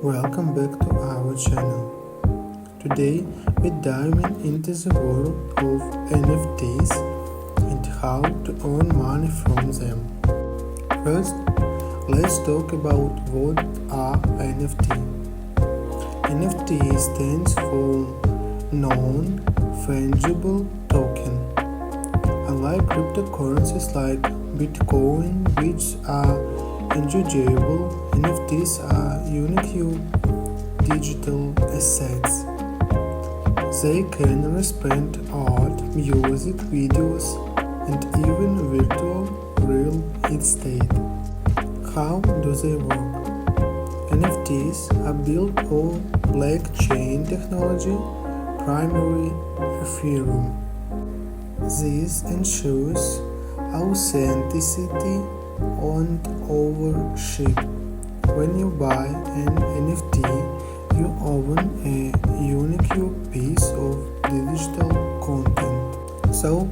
Welcome back to our channel. Today we're diving into the world of NFTs and how to earn money from them. First, let's talk about what are NFT. NFT stands for non-fungible token. Unlike cryptocurrencies like Bitcoin, which are intangible, NFTs are unique digital assets. They can represent art, music, videos, and even virtual real estate. How do they work? NFTs are built on blockchain technology, primarily Ethereum. This ensures authenticity and ownership. When you buy an NFT, you own a unique piece of digital content. So,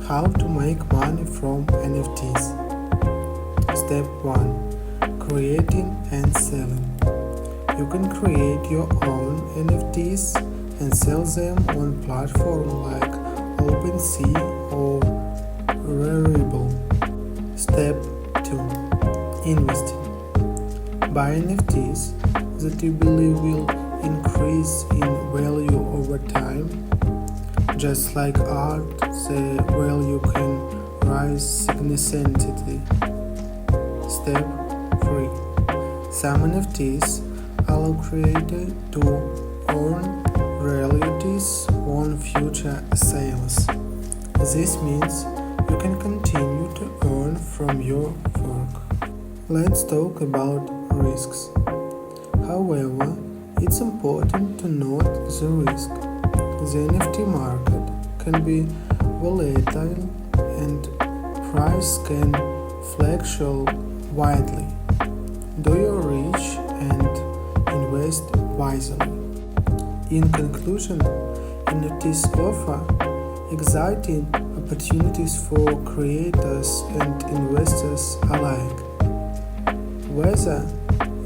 how to make money from NFTs? Step 1. Creating and selling. You can create your own NFTs and sell them on platforms like OpenSea or Rarible. Step 2. Investing. Buy NFTs that you believe will increase in value over time. Just like art, the value can rise significantly. Step 3. Some NFTs are created to earn royalties on future sales. This means you can continue to earn from your work. Let's talk about risks. However, it's important to note the risk. The NFT market can be volatile and price can fluctuate widely. Do your research and invest wisely. In conclusion, NFTs offer exciting opportunities for creators and investors alike. Whether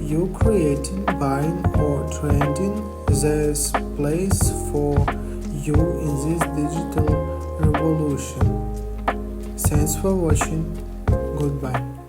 you're creating, buying, or trading, there's place for you in this digital revolution. Thanks for watching. Goodbye.